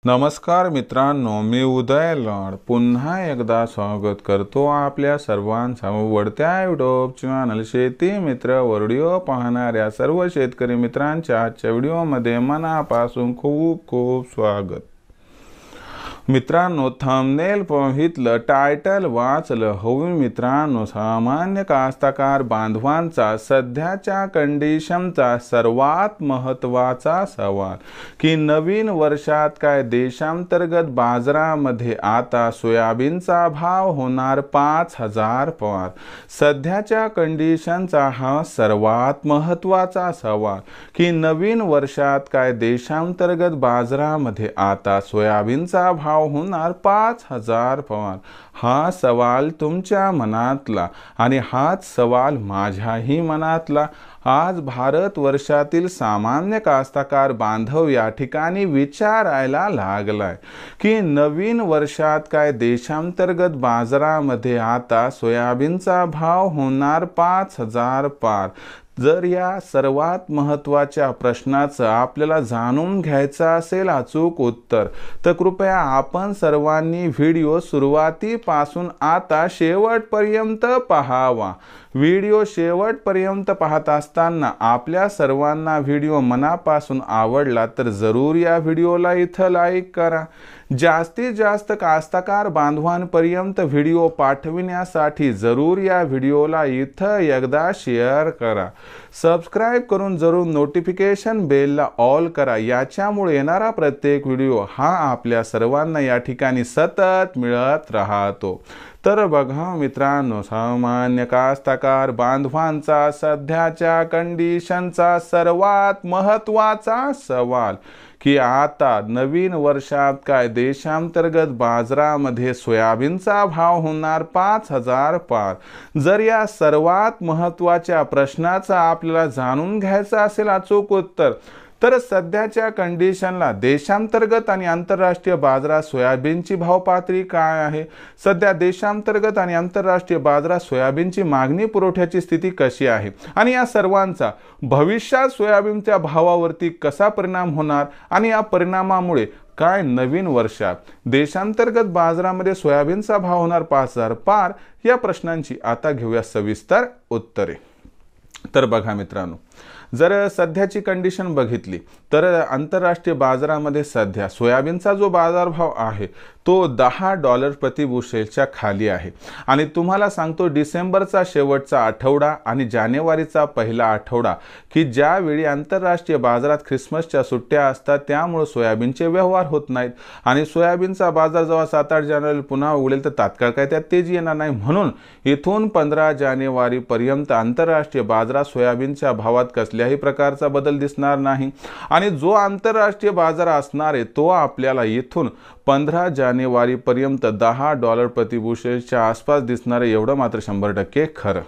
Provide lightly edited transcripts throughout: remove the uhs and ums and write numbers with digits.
नमस्कार मित्रांनो, मी उदय लाड पुन्हा एकदा स्वागत करतो आपल्या सर्वांचा आवडत्या यूट्यूब चॅनल शेती मित्र व्हिडिओ पाहणाऱ्या सर्व शेतकरी मित्रांच्या आजच्या व्हिडिओमध्ये मनापासून खूप खूप स्वागत। मित्रांनो, थंबनेल पाहितलं, टायटल वाचलं, होवी मित्रांनो, सामान्य कास्तकार बांधवांचा सध्याच्या कंडिशनचा सर्वात महत्त्वाचा सवाल की नवीन वर्षात काय देशांतर्गत बाजारामध्ये आता सोयाबीनचा भाव होणार 5000 पार। सध्याच्या कंडिशनचा हा सर्वात महत्त्वाचा सवाल की नवीन वर्षात काय देशांतर्गत बाजारामध्ये आता सोयाबीनचा भाव होणार 5000 पार। हा सवाल तुमच्या मनातला आणि हाच सवाल माझ्याही मनातला। आज भारत वर्षातील सामान्य कास्तकार बांधव या ठिकाणी विचारायला लागलाय की नवीन वर्षात काय देशांतर्गत बाजारामध्ये आता सोयाबीनचा भाव होणार 5000 पार। जर या सर्वात महत्त्वाच्या प्रश्नाचं आपल्याला जाणून घ्यायचं असेल अचूक उत्तर, तर कृपया आपण सर्वांनी व्हिडिओ सुरुवातीपासून आता शेवटपर्यंत पाहावा। व्हिडिओ शेवटपर्यंत पाहत असताना आपल्या सर्वांना व्हिडिओ मनापासून आवडला तर जरूर या व्हिडिओला इथं लाईक करा। जास्तीत जास्त कास्तकार बांधवांपर्यंत व्हिडिओ पाठविण्यासाठी जरूर या व्हिडिओला इथं एकदा शेअर करा। सबस्क्राइब करून जरूर नोटिफिकेशन बेलला ऑल करा। याच्यामुळे येणारा प्रत्येक व्हिडिओ हा आपल्या सर्वांना या ठिकाणी सतत मिळत राहतो। तर बघा मित्रांनो, सामान्य कास्तकार बांधवांचा सध्याच्या कंडिशनचा सर्वात महत्त्वाचा सवाल की आता नवीन वर्षात काय देशांतर्गत बाजारामध्ये सोयाबीनचा भाव होणार 5000 पार। जर या सर्वात महत्त्वाच्या प्रश्नाचा आपल्याला जाणून घ्यायचं असेल अचूक उत्तर, तर सध्याच्या कंडिशनला देशांतर्गत आणि आंतरराष्ट्रीय बाजारात सोयाबीनची भाव पातळी काय आहे, सध्या देशांतर्गत आणि आंतरराष्ट्रीय बाजारात सोयाबीनची मागणी पुरवठ्याची स्थिती कशी आहे आणि या सर्वांचा भविष्यात सोयाबीनच्या भावावरती कसा परिणाम होणार आणि या परिणामामुळे काय नवीन वर्षात देशांतर्गत बाजारामध्ये सोयाबीनचा भाव होणार 5000 पार, या प्रश्नांची आता घेऊया सविस्तर उत्तरे। तर बघा मित्रांनो, जर सध्याची कंडिशन बघितली तर आंतरराष्ट्रीय बाजारामध्ये सध्या सोयाबीनचा जो बाजारभाव आहे तो $10 प्रति बुशेलच्या खाली आहे। आणि तुम्हाला सांगतो, डिसेंबरचा शेवटचा आठवडा आणि जानेवारीचा पहिला आठवडा की ज्यावेळी आंतरराष्ट्रीय बाजारात ख्रिसमसच्या सुट्ट्या असतात, त्यामुळे सोयाबीनचे व्यवहार होत नाहीत आणि सोयाबीनचा बाजार जेव्हा 7-8 जानेवारी पुन्हा उघडेल तर तात्काळ काय त्यात तेजी येणार नाही। म्हणून इथून 15 जानेवारीपर्यंत आंतरराष्ट्रीय बाजारात सोयाबीनच्या भावात कसल्याही प्रकारचा बदल दिसणार नाही आणि जो आंतरराष्ट्रीय बाजार असणार आहे तो आपल्याला इथून 15 जानेवारीपर्यंत $10 प्रति बुशेलच्या आसपास दिसणार आहे, एवढं मात्र 100% खरं।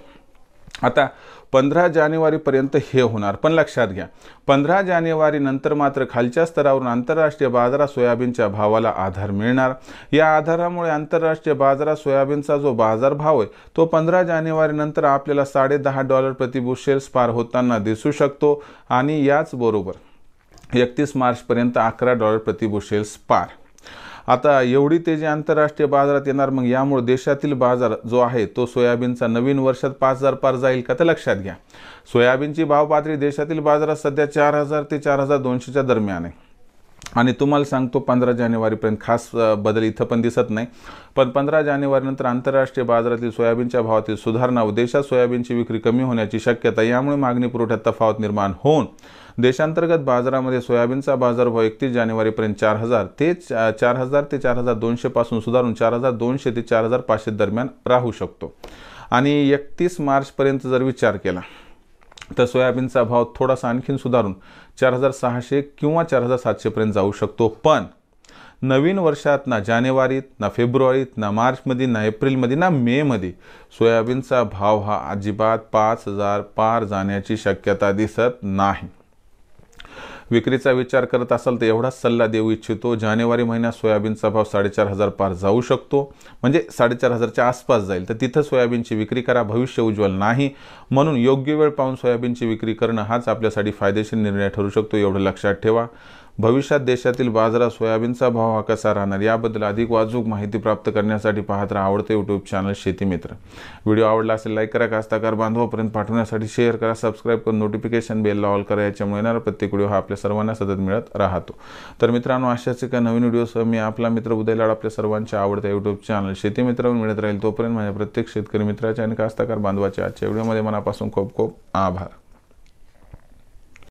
आता 15 जानेवारीपर्यंत हे होणार, पण लक्षात घ्या 15 जानेवारी नंतर मात्र खालच्या स्तरावरून आंतरराष्ट्रीय बाजारात सोयाबीनच्या भावाला आधार मिळणार। या आधारामुळे आंतरराष्ट्रीय बाजारात सोयाबीनचा जो बाजारभाव आहे तो 15 जानेवारी नंतर आपल्याला $10.5 प्रति बुशेल्स पार होताना दिसू शकतो आणि याच बरोबर 31 मार्चपर्यंत $11 प्रति बुशेल्स पार। आता एवढी तेजी आंतरराष्ट्रीय बाजारात येणार, मग यामुळे देशातील बाजार जो आहे तो सोयाबीनचा नवीन वर्षात 5000 पार जाईल का? तर लक्षात घ्या, सोयाबीनची भाव पातळी देशातील बाजारात सध्या 4000 ते 4200च्या दरम्यान आहे आणि तुम्हाला सांगतो 15 जानेवारीपर्यंत खास बदल इथं पण दिसत नाही, पण 15 जानेवारीनंतर आंतरराष्ट्रीय बाजारातील सोयाबीनच्या भावातील सुधारणा व देशात सोयाबीनची विक्री कमी होण्याची शक्यता, यामुळे मागणी पुरवठ्यात तफावत निर्माण होऊन देशांतर्गत बाजारामध्ये सोयाबीनचा बाजारभाव 31 जानेवारीपर्यंत 4000 ते 4200 पासून सुधारून 4200 ते 4500 दरम्यान राहू शकतो आणि 31 मार्चपर्यंत जर विचार केला तर सोयाबीनचा भाव थोडासा आणखीन सुधारून 4600 किंवा 4700 पर्यंत जाऊ शकतो। पण नवीन वर्षात ना जानेवारीत, ना फेब्रुवारीत, ना मार्चमध्ये, ना एप्रिलमध्ये, ना मेमध्ये सोयाबीनचा भाव हा अजिबात 5000 पार जाण्याची शक्यता दिसत नाही। विक्रीचा विचार करत असाल तर एवढाच सल्ला देऊ इच्छितो, जानेवारी महिन्यात सोयाबीनचा भाव 4500 पार जाऊ शकतो, म्हणजे 4500च्या आसपास जाईल, तर तिथं सोयाबीनची विक्री करा, भविष्य उज्ज्वल नाही। म्हणून योग्य वेळ पाहून सोयाबीनची विक्री करणं हाच आपल्यासाठी फायदेशीर निर्णय ठरू शकतो, एवढं लक्षात ठेवा। भविष्यात देशातील बाजारात सोयाबीनचा भाव हा कसा राहणार याबद्दल अधिक वाचूक माहिती प्राप्त करण्यासाठी पाहत राहा आवडते यूट्यूब चॅनल शेती मित्र। व्हिडिओ आवडला असेल लाईक करा, कास्तकार बांधवापर्यंत पाठवण्यासाठी शेअर करा, सबस्क्राईब करून नोटिफिकेशन बेलला ऑल करा, याच्यामुळे येणारा प्रत्येक व्हिडिओ हा आपल्या सर्वांना सतत मिळत राहतो। तर मित्रांनो, अशाच एका नवीन व्हिडिओसह मी आपला मित्र उदय लाड आपल्या सर्वांच्या आवडत्या यूट्यूब चॅनल शेती मित्रावर मिळत राहील। तोपर्यंत माझ्या प्रत्येक शेतकरी मित्राच्या आणि कास्तकार बांधवाच्या आजच्या व्हिडिओमध्ये मनापासून खूप खूप आभार।